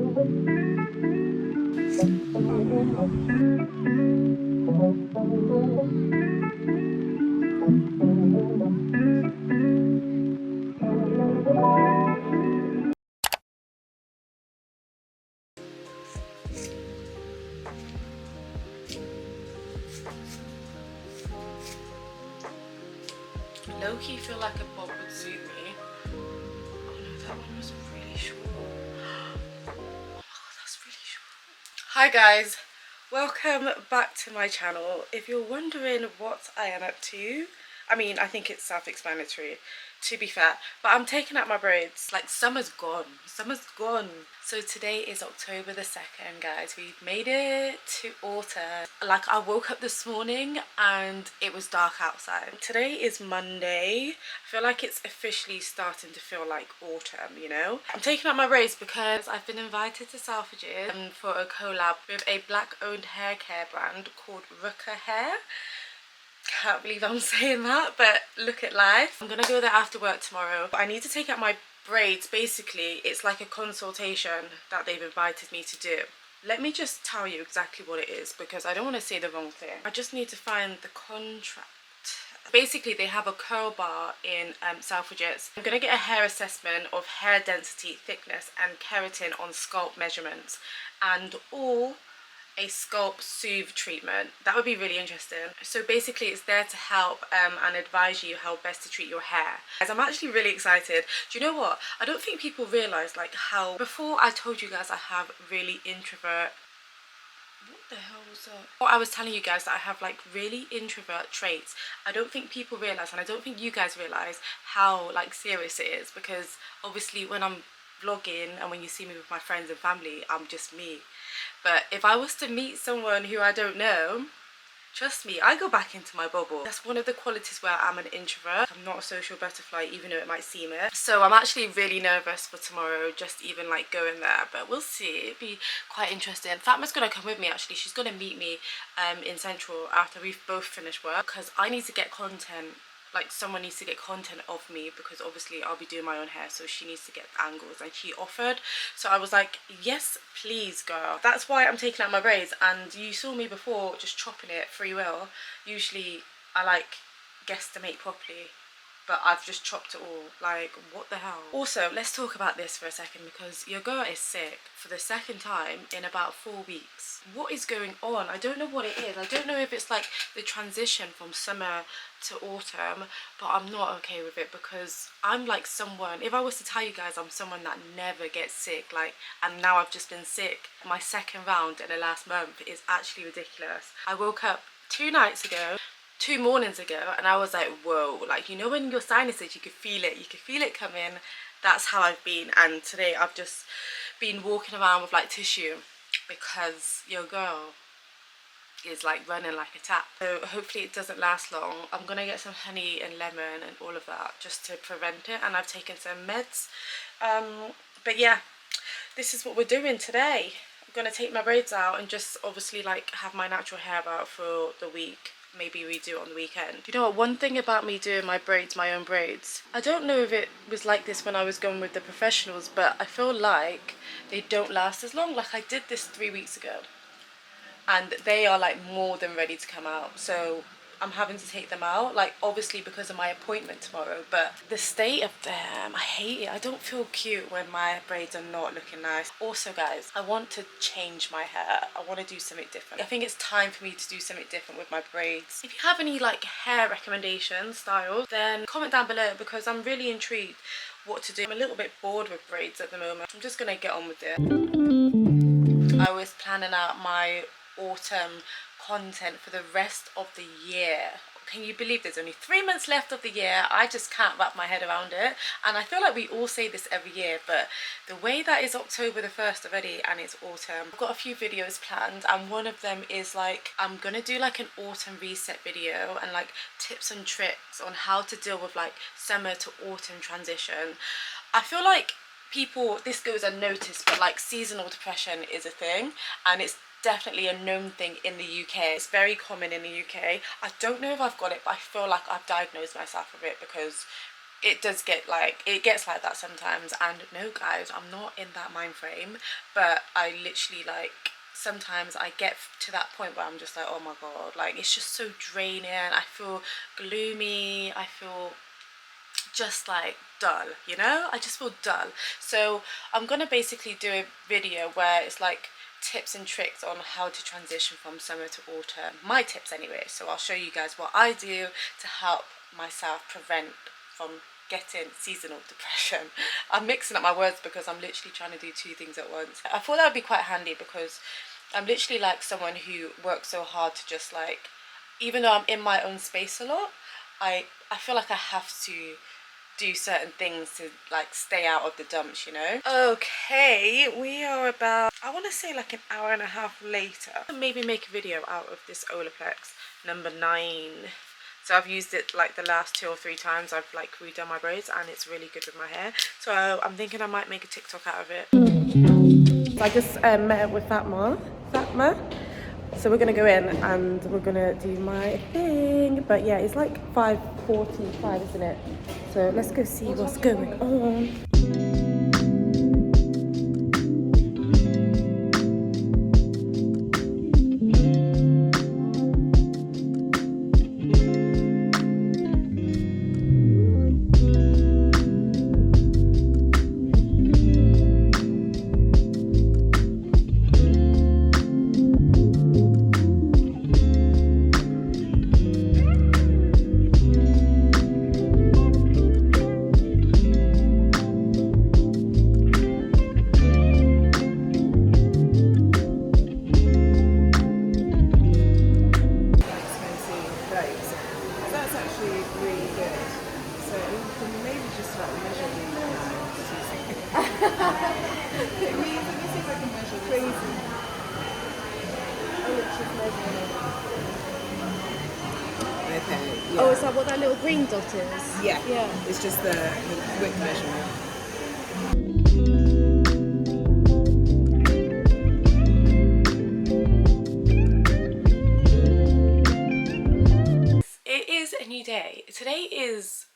Low-key feel like a bob would suit me. Oh no, that one was really short. Oh my god, that's really short. Hi guys, welcome back to my channel. If you're wondering what I am up to, I mean, I think it's self-explanatory, to be fair, but I'm taking out my braids. Like, summer's gone. Summer's gone. So today is October the 2nd, guys. We've made it to autumn. Like, I woke up this morning and it was dark outside. Today is Monday. I feel like it's officially starting to feel like autumn, you know? I'm taking out my braids because I've been invited to Selfridges for a collab with a black-owned hair care brand called Ruka Hair. Can't believe I'm saying that, but look at life. I'm gonna go there after work tomorrow. I need to take out my braids. Basically, it's like a consultation that they've invited me to do. Let me just tell you exactly what it is because I don't want to say the wrong thing. I just need to find the contract. Basically, they have a curl bar in Selfridges. I'm gonna get a hair assessment of hair density, thickness and keratin on scalp measurements, and all a scalp soothe treatment. That would be really interesting. So basically it's there to help and advise you how best to treat your hair. Guys, I'm actually really excited. Do you know what? I don't think people realise like how, before I told you guys I have really introvert, what the hell was that? Well, I was telling you guys that I have like really introvert traits. I don't think people realise, and I don't think you guys realise how like serious it is, because obviously when I'm vlogging and when you see me with my friends and family, I'm just me. But if I was to meet someone who I don't know, trust me, I go back into my bubble. That's one of the qualities where I'm an introvert. I'm not a social butterfly, even though it might seem it. So I'm actually really nervous for tomorrow, just even like going there, but we'll see. It'd be quite interesting. Fatma's gonna come with me actually. She's gonna meet me in Central after we've both finished work, because I need to get content. Like, someone needs to get content of me, because obviously I'll be doing my own hair, so she needs to get angles, and she offered. So I was like, yes please girl. That's why I'm taking out my braids. And you saw me before just chopping it free will. Usually I like guesstimate properly, but I've just chopped it all. Like, what the hell? Also, let's talk about this for a second, because your girl is sick for the second time in about 4 weeks. What is going on? I don't know what it is. I don't know if it's like the transition from summer to autumn, but I'm not okay with it, because I'm like someone, if I was to tell you guys I'm someone that never gets sick, like, and now I've just been sick. My second round in the last month is actually ridiculous. I woke up 2 nights ago, 2 mornings ago, and I was like, whoa, like, you know when your sinuses, you could feel it coming. That's how I've been. And today I've just been walking around with like tissue, because your girl is like running like a tap. So hopefully it doesn't last long. I'm gonna get some honey and lemon and all of that just to prevent it, and I've taken some meds. But yeah, this is what we're doing today. I'm gonna take my braids out and just obviously like have my natural hair out for the week. Maybe we do it on the weekend. You know what, one thing about me doing my braids, my own braids, I don't know if it was like this when I was going with the professionals, but I feel like they don't last as long. Like, I did this 3 weeks ago and they are like more than ready to come out, so I'm having to take them out, like obviously because of my appointment tomorrow. But the state of them, I hate it. I don't feel cute when my braids are not looking nice. Also guys, I want to change my hair. I want to do something different. I think it's time for me to do something different with my braids. If you have any like hair recommendations, styles, then comment down below, because I'm really intrigued what to do. I'm a little bit bored with braids at the moment. I'm just gonna get on with it. I was planning out my autumn content for the rest of the year. Can you believe there's only 3 months left of the year? I just can't wrap my head around it. And I feel like we all say this every year, but the way that is October the 1st already and it's autumn, I've got a few videos planned, and one of them is like, I'm gonna do like an autumn reset video and like tips and tricks on how to deal with like summer to autumn transition. I feel like people, this goes unnoticed, but like seasonal depression is a thing, and it's definitely a known thing in the UK. It's very common in the UK. I don't know if I've got it, but I feel like I've diagnosed myself with it, because it does get like, it gets like that sometimes. And no guys, I'm not in that mind frame, but I literally like, sometimes I get to that point where I'm just like, oh my god, like it's just so draining. I feel gloomy, I feel just like dull, you know, I just feel dull. So I'm gonna basically do a video where it's like tips and tricks on how to transition from summer to autumn, my tips anyway. So I'll show you guys what I do to help myself prevent from getting seasonal depression. I'm mixing up my words because I'm literally trying to do two things at once. I thought that would be quite handy because I'm literally like someone who works so hard to just like, even though I'm in my own space a lot, I feel like I have to do certain things to like stay out of the dumps, you know. Okay, we are about, I want to say like an hour and a half later. Maybe make a video out of this Olaplex number 9. So I've used it like the last 2 or 3 times I've like redone my braids, and it's really good with my hair. So I'm thinking I might make a TikTok out of it. So I just met up with Fatma. So we're gonna go in and we're gonna do my thing. But yeah, it's like 5:45, isn't it? So let's go see what's going on. Okay, yeah. Oh, is that what that little green dot is? Yeah. Yeah. It's just the width measurement. It is a new day. Today is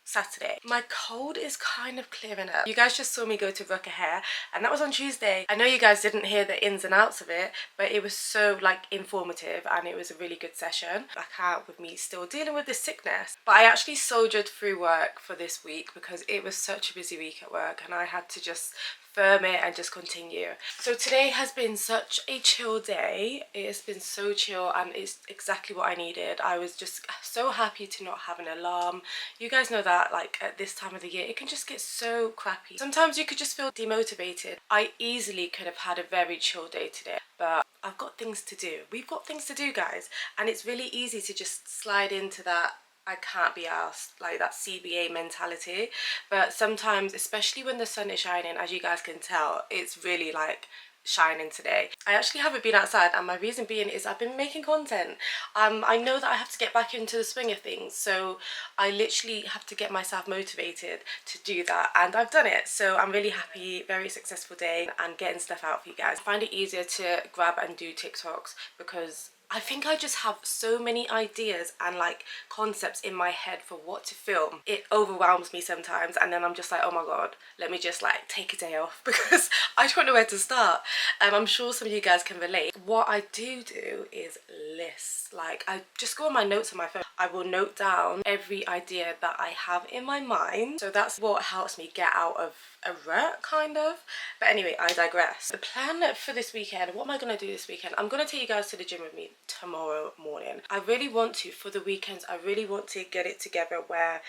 Saturday. My cold is kind of clearing up. You guys just saw me go to Ruka hair, and that was on Tuesday. I know you guys didn't hear the ins and outs of it, but it was so like informative and it was a really good session. Back out with me still dealing with this sickness. But I actually soldiered through work for this week because it was such a busy week at work and I had to just firm it and just continue. So today has been such a chill day. It has been so chill and it's exactly what I needed. I was just so happy to not have an alarm. You guys know that like at this time of the year it can just get so crappy. Sometimes you could just feel demotivated. I easily could have had a very chill day today, but I've got things to do. We've got things to do, guys, and it's really easy to just slide into that I can't be asked, like that CBA mentality. But sometimes, especially when the sun is shining, as you guys can tell, it's really like shining today. I actually haven't been outside, and my reason being is I've been making content. I know that I have to get back into the swing of things, so I literally have to get myself motivated to do that, and I've done it. So I'm really happy, very successful day and getting stuff out for you guys. I find it easier to grab and do TikToks because I think I just have so many ideas and like concepts in my head for what to film. It overwhelms me sometimes, and then I'm just like, oh my god, let me just like take a day off because I don't know where to start. I'm sure some of you guys can relate. What I do is lists. Like I just go on my notes on my phone. I will note down every idea that I have in my mind. So that's what helps me get out of a rut, kind of. But anyway, I digress. The plan for this weekend, what am I going to do this weekend? I'm going to take you guys to the gym with me tomorrow morning. I really want to, for the weekends, I really want to get it together where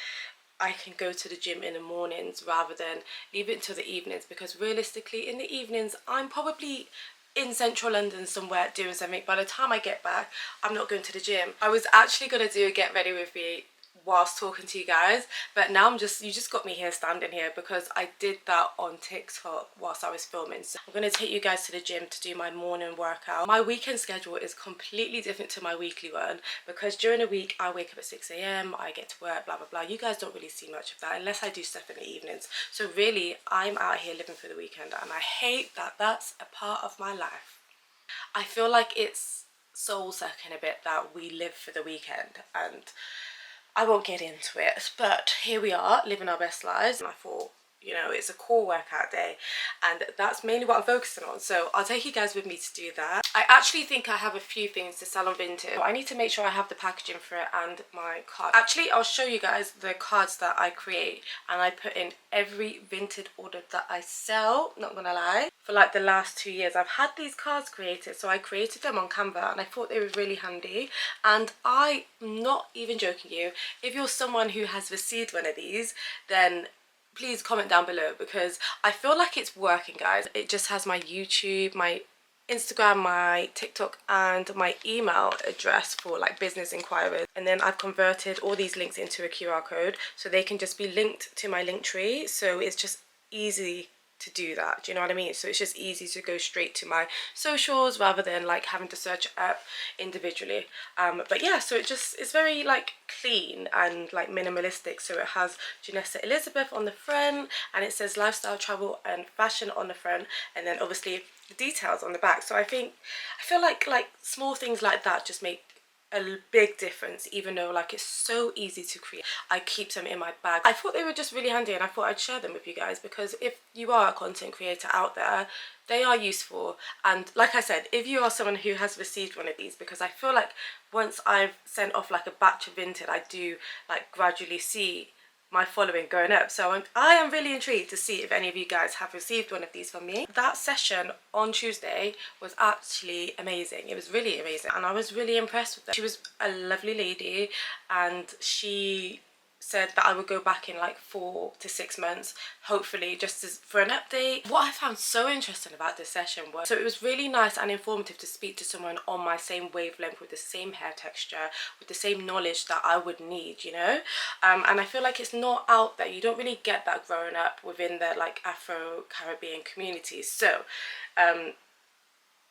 I can go to the gym in the mornings rather than leave it until the evenings, because realistically in the evenings I'm probably in central London somewhere doing something. By the time I get back, I'm not going to the gym. I was actually going to do a get ready with me whilst talking to you guys, but now you just got me here standing here because I did that on TikTok whilst I was filming. So I'm going to take you guys to the gym to do my morning workout. My weekend schedule is completely different to my weekly one because during the week I wake up at 6 AM, I get to work, blah blah blah. You guys don't really see much of that unless I do stuff in the evenings. So really I'm out here living for the weekend, and I hate that that's a part of my life. I feel like it's soul sucking a bit that we live for the weekend, and I won't get into it, but here we are living our best lives, and I thought, you know, it's a core workout day and that's mainly what I'm focusing on, so I'll take you guys with me to do that. I actually think I have a few things to sell on Vinted. I need to make sure I have the packaging for it and my card. Actually, I'll show you guys the cards that I create, and I put in every Vinted order that I sell, not gonna lie. For like the last 2 years I've had these cards created, so I created them on Canva and I thought they were really handy. And I'm not even joking you, if you're someone who has received one of these, then please comment down below, because I feel like it's working, guys. It just has my YouTube, my Instagram, my TikTok and my email address for like business inquiries, and then I've converted all these links into a QR code so they can just be linked to my link tree, so it's just easy to do that. Do you know what I mean? So it's just easy to go straight to my socials rather than like having to search up individually. But yeah, so it's very like clean and like minimalistic. So it has Janessatg Elizabeth on the front, and it says lifestyle, travel and fashion on the front, and then obviously the details on the back. So I feel like small things like that just make a big difference, even though like it's so easy to create. I keep them in my bag. I thought they were just really handy, and I thought I'd share them with you guys, because if you are a content creator out there, they are useful. And like I said, if you are someone who has received one of these, because I feel like once I've sent off like a batch of Vinted, I do like gradually see my following going up. So I am really intrigued to see if any of you guys have received one of these from me. That session on Tuesday was actually amazing. It was really amazing, and I was really impressed with her. She was a lovely lady, and she said that I would go back in like 4 to 6 months, hopefully, just for an update. What I found so interesting about this session was, so it was really nice and informative to speak to someone on my same wavelength, with the same hair texture, with the same knowledge that I would need, you know. And I feel like it's not out there. You don't really get that growing up within the like Afro-Caribbean communities. So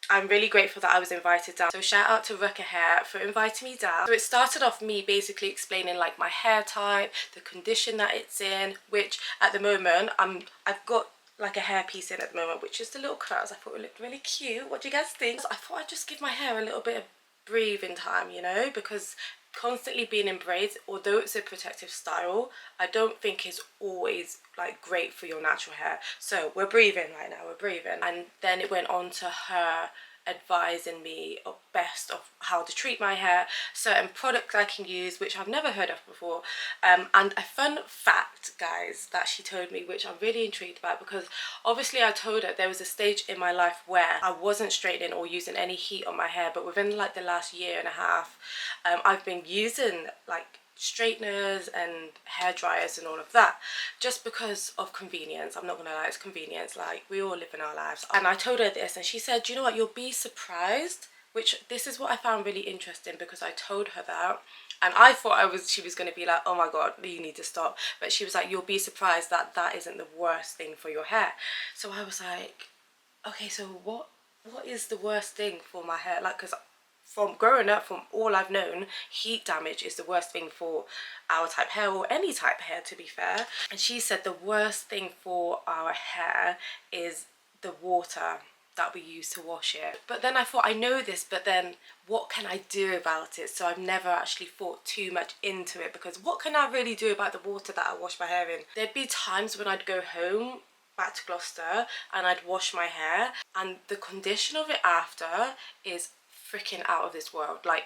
I'm really grateful that I was invited down. So shout out to Ruka hair for inviting me down. So it started off me basically explaining like my hair type, the condition that it's in, which at the moment I've got like a hair piece in at the moment, which is the little curls. I thought it looked really cute. What do you guys think? I thought I'd just give my hair a little bit of breathing time, you know, because constantly being in braids, although it's a protective style, I don't think is always like great for your natural hair. So we're breathing right now, we're breathing. And then it went on to her advising me of best of how to treat my hair, certain products I can use which I've never heard of before, and a fun fact, guys, that she told me, which I'm really intrigued about, because obviously I told her there was a stage in my life where I wasn't straightening or using any heat on my hair, but within like the last year and a half, I've been using like straighteners and hair dryers and all of that, just because of convenience. I'm not gonna lie, it's convenience. Like, we all live in our lives. And I told her this, and she said, you know what, you'll be surprised, which this is what I found really interesting, because I told her that and I thought she was going to be like, oh my god, you need to stop. But she was like, you'll be surprised that that isn't the worst thing for your hair. So I was like, okay, so what is the worst thing for my hair? Like, because from growing up, from all I've known, heat damage is the worst thing for our type hair, or any type hair to be fair. And she said the worst thing for our hair is the water that we use to wash it. But then I thought, I know this, but then what can I do about it? So I've never actually thought too much into it, because what can I really do about the water that I wash my hair in? There'd be times when I'd go home back to Gloucester and I'd wash my hair, and the condition of it after is freaking out of this world. Like,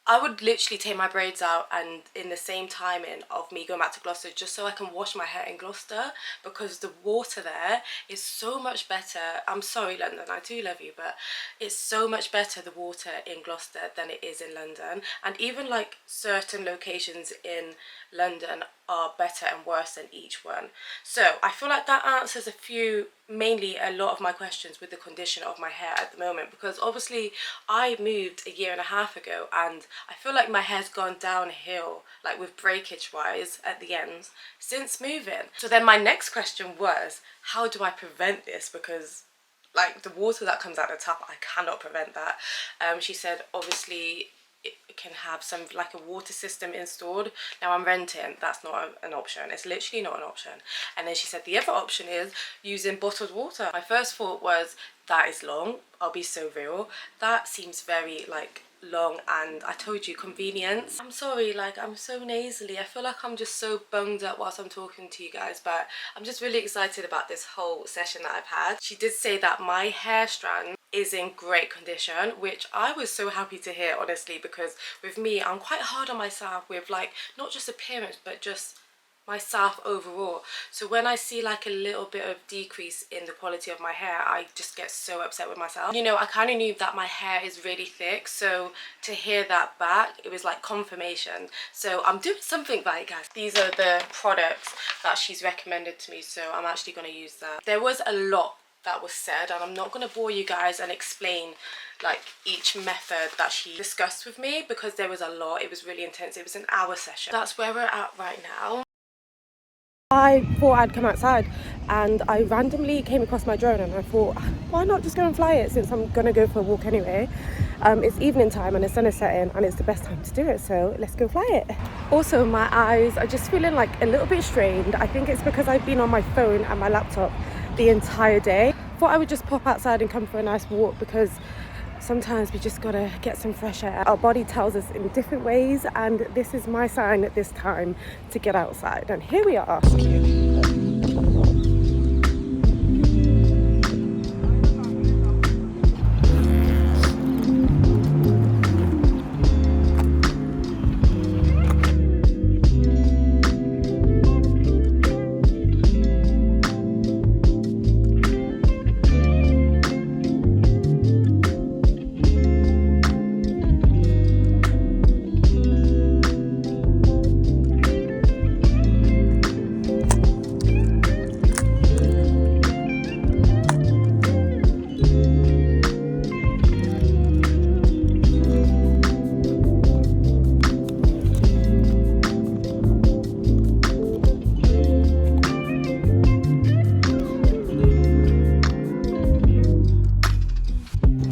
I would literally take my braids out, and in the same timing of me going back to Gloucester, just so I can wash my hair in Gloucester, because the water there is so much better. I'm sorry, London, I do love you, but it's so much better, the water in Gloucester, than it is in London. And even like certain locations in London are better and worse than each one. So I feel like that answers mainly a lot of my questions with the condition of my hair at the moment, because obviously I moved a year and a half ago, and I feel like my hair's gone downhill, like with breakage wise at the ends, since moving. So then my next question was, how do I prevent this? Because like the water that comes out the tap, I cannot prevent that. She said obviously it can have some like a water system installed. Now I'm renting, that's not an option. It's literally not an option. And then she said the other option is using bottled water. My first thought was, that is long, I'll be so real. That seems very like long, and I told you, convenience. I'm sorry, like, I'm so nasally. I feel like I'm just so bunged up whilst I'm talking to you guys, but I'm just really excited about this whole session that I've had. She did say that my hair strand is in great condition, which I was so happy to hear, honestly, because with me, I'm quite hard on myself with, like, not just appearance but just myself overall. So when I see like a little bit of decrease in the quality of my hair, I just get so upset with myself. You know, I kind of knew that my hair is really thick, so to hear that back, it was like confirmation. So I'm doing something right, guys. These are the products that she's recommended to me, so I'm actually going to use that. There was a lot that was said, and I'm not going to bore you guys and explain like each method that she discussed with me, because there was a lot. It was really intense. It was an hour session. That's where we're at right now. I thought I'd come outside, and I randomly came across my drone, and I thought, why not just go and fly it, since I'm gonna go for a walk anyway. It's evening time and the sun is setting, and it's the best time to do it, so let's go fly it. Also, my eyes are just feeling like a little bit strained. I think it's because I've been on my phone and my laptop the entire day. Thought I would just pop outside and come for a nice walk, because sometimes we just gotta get some fresh air. Our body tells us in different ways, and this is my sign at this time to get outside, and here we are.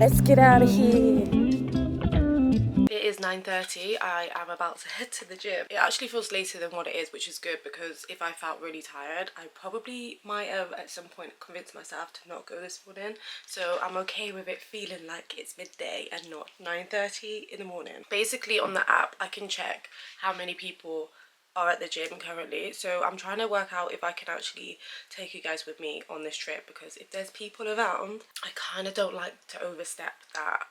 Let's get out of here. It is 9:30. I am about to head to the gym. It actually feels later than what it is, which is good, because if I felt really tired, I probably might have at some point convinced myself to not go this morning. So I'm okay with it feeling like it's midday and not 9:30 in the morning. Basically on the app, I can check how many people are at the gym currently, so I'm trying to work out if I can actually take you guys with me on this trip, because if there's people around, I kind of don't like to overstep that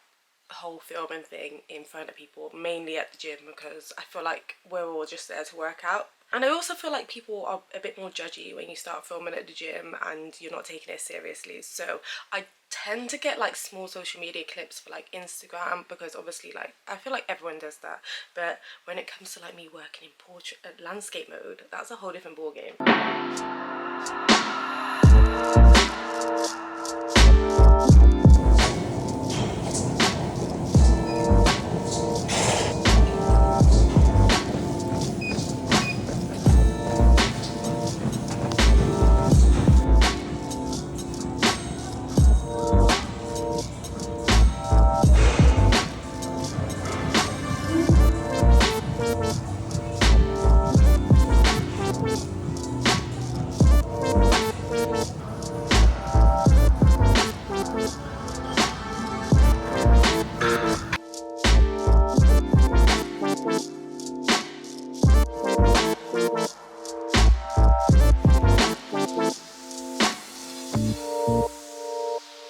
whole filming thing in front of people, mainly at the gym, because I feel like we're all just there to work out. And I also feel like people are a bit more judgy when you start filming at the gym and you're not taking it seriously. So I tend to get like small social media clips for like Instagram, because obviously like I feel like everyone does that, but when it comes to like me working in portrait landscape mode, that's a whole different ball game.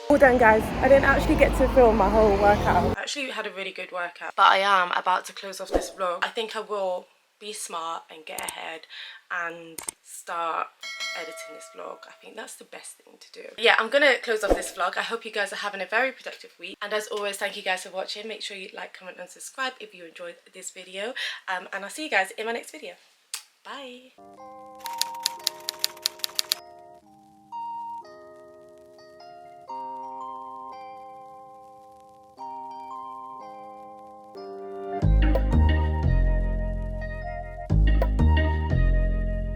All done, guys. I didn't actually get to film my whole workout. I actually had a really good workout, but I am about to close off this vlog. I think I will be smart and get ahead and start editing this vlog. I think that's the best thing to do. Yeah, I'm gonna close off this vlog. I hope you guys are having a very productive week, and as always, thank you guys for watching. Make sure you like, comment and subscribe if you enjoyed this video, and I'll see you guys in my next video. Bye.